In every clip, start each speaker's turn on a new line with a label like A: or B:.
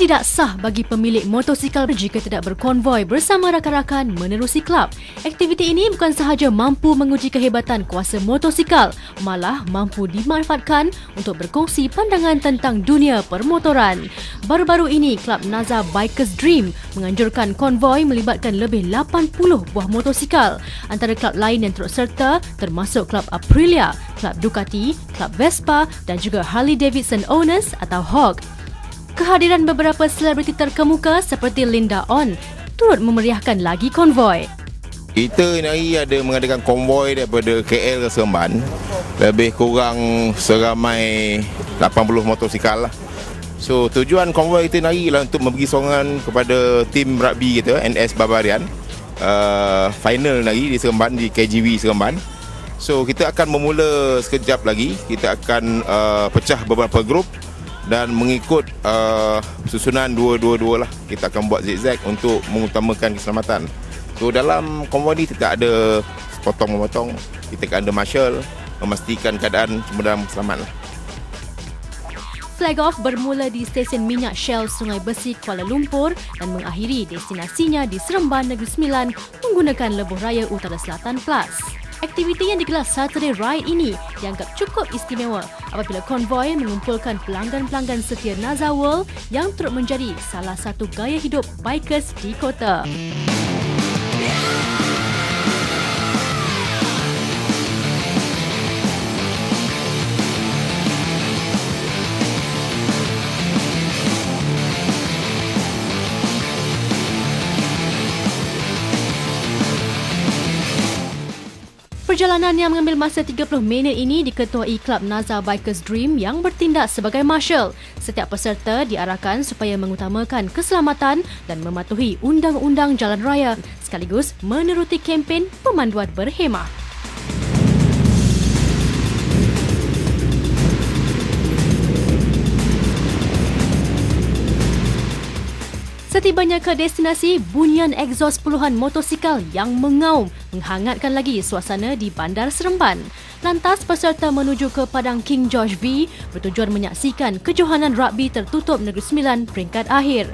A: Tidak sah bagi pemilik motosikal jika tidak berkonvoi bersama rakan-rakan menerusi kelab. Aktiviti ini bukan sahaja mampu menguji kehebatan kuasa motosikal, malah mampu dimanfaatkan untuk berkongsi pandangan tentang dunia permotoran. Baru-baru ini, Kelab Naza Bikers Dream menganjurkan konvoi melibatkan lebih 80 buah motosikal. Antara kelab lain yang turut serta termasuk Kelab Aprilia, Kelab Ducati, Kelab Vespa dan juga Harley Davidson Owners atau HOG. Kehadiran beberapa selebriti terkemuka seperti Linda On turut memeriahkan lagi konvoi.
B: Kita hari ada mengadakan konvoi daripada KL ke Seremban. Lebih kurang seramai 80 motosikal lah. So tujuan konvoi kita hari ialah untuk memberi sokongan kepada tim rugby kita, NS Barbarian. Final hari di Seremban, di KGV Seremban. So kita akan memula sekejap lagi. Kita akan pecah beberapa grup dan mengikut susunan 2-2-2 lah. Kita akan buat zigzag untuk mengutamakan keselamatan. So dalam konvoi ni tidak ada potong-memotong. Kita akan ada marshal memastikan keadaan semua dalam selamat lah.
A: Flag off bermula di stesen minyak Shell Sungai Besi Kuala Lumpur dan mengakhiri destinasinya di Seremban Negeri Sembilan menggunakan Lebuh Raya Utara Selatan Plus. Aktiviti yang digelar Saturday Ride ini dianggap cukup istimewa apabila konvoi mengumpulkan pelanggan-pelanggan setia Naza World yang turut menjadi salah satu gaya hidup bikers di kota. Perjalanan yang mengambil masa 30 minit ini diketuai Kelab Naza Bikers Dream yang bertindak sebagai marshal. Setiap peserta diarahkan supaya mengutamakan keselamatan dan mematuhi undang-undang jalan raya sekaligus meneruti kempen pemanduan berhemah. Setibanya ke destinasi, bunyian egzos puluhan motosikal yang mengaum menghangatkan lagi suasana di Bandar Seremban. Lantas peserta menuju ke Padang King George V bertujuan menyaksikan kejohanan rugby tertutup Negeri Sembilan peringkat akhir.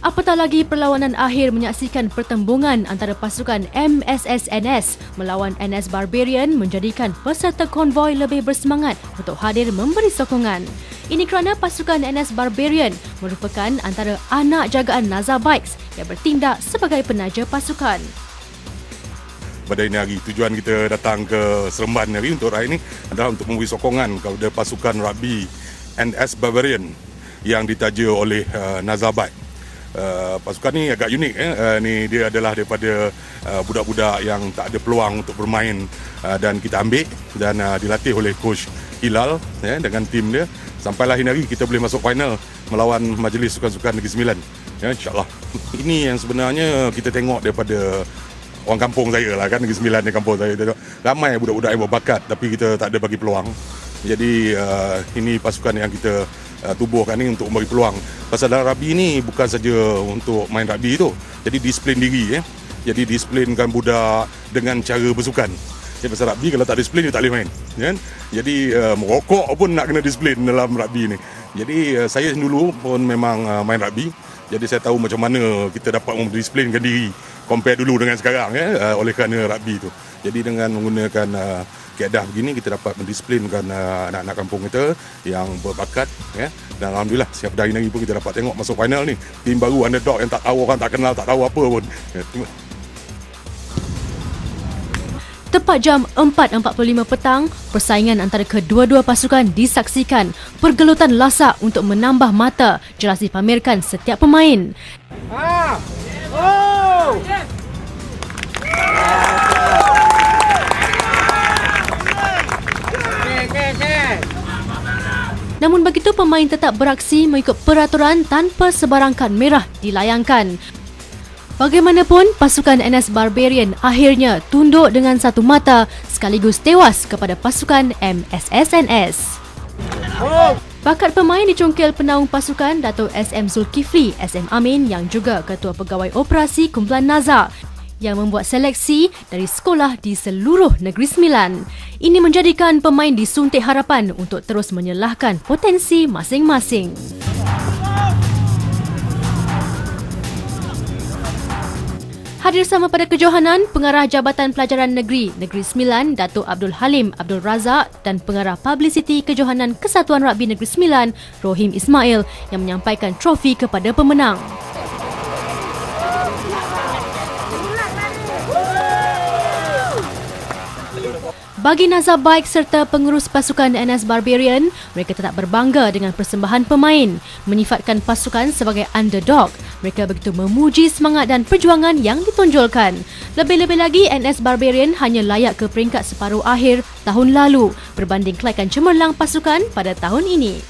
A: Apatah lagi perlawanan akhir menyaksikan pertembungan antara pasukan MSSNS melawan NS Barbarian menjadikan peserta konvoi lebih bersemangat untuk hadir memberi sokongan. Ini kerana pasukan NS Barbarian merupakan antara anak jagaan Naza Bikes yang bertindak sebagai penaja pasukan.
C: Pada ini hari, tujuan kita datang ke Seremban hari untuk ride ini adalah untuk memberi sokongan kepada pasukan rugby NS Barbarian yang ditaja oleh Naza Bike. Pasukan ni agak unik. Ni dia adalah daripada budak-budak yang tak ada peluang untuk bermain dan kita ambil dan dilatih oleh coach Hilal dengan tim dia. Sampailah hari kita boleh masuk final melawan Majlis Sukan-Sukan Negeri Sembilan. InsyaAllah. Ini yang sebenarnya kita tengok daripada orang kampung saya lah kan, Negeri Sembilan di kampung saya. Ramai budak-budak yang berbakat tapi kita tak ada bagi peluang. Jadi ini pasukan yang kita tubuhkan ni untuk memberi peluang. Pasal dalam rugby ni bukan saja untuk main rugby tu. Jadi disiplin diri. Jadi disiplinkan budak dengan cara bersukan. Jadi pasal rugby kalau tak disiplin dia tak boleh main. Kan? Jadi merokok pun nak kena disiplin dalam rugby ni. Jadi saya dulu pun memang main rugby. Jadi saya tahu macam mana kita dapat mendisiplinkan diri compare dulu dengan sekarang oleh kerana rugby tu. Jadi dengan menggunakan keadaan begini kita dapat mendisiplinkan anak-anak kampung kita yang berbakat dan alhamdulillah setiap hari pun kita dapat tengok masuk final ni tim baru underdog yang tak tahu orang tak kenal tak tahu apa pun.
A: Tepat jam 4.45 petang, persaingan antara kedua-dua pasukan disaksikan. Pergelutan lasak untuk menambah mata jelas dipamerkan setiap pemain. Namun begitu, pemain tetap beraksi mengikut peraturan tanpa sebarang kad merah dilayangkan. Bagaimanapun, pasukan NS Barbarian akhirnya tunduk dengan satu mata sekaligus tewas kepada pasukan MSSNS. Bakat pemain dicongkel penaung pasukan Dato' SM Zulkifli SM Amin yang juga Ketua Pegawai Operasi Kumpulan Naza yang membuat seleksi dari sekolah di seluruh Negeri Sembilan. Ini menjadikan pemain disuntik harapan untuk terus menyelahkan potensi masing-masing. Hadir sama pada kejohanan Pengarah Jabatan Pelajaran Negeri Sembilan Datuk Abdul Halim Abdul Razak dan Pengarah Publicity Kejohanan Kesatuan Rugby Negeri Sembilan Rohim Ismail yang menyampaikan trofi kepada pemenang. Bagi nazar baik serta pengurus pasukan NS Barbarian, mereka tetap berbangga dengan persembahan pemain. Menyifatkan pasukan sebagai underdog, mereka begitu memuji semangat dan perjuangan yang ditonjolkan. Lebih-lebih lagi, NS Barbarian hanya layak ke peringkat separuh akhir tahun lalu berbanding kelaikan cemerlang pasukan pada tahun ini.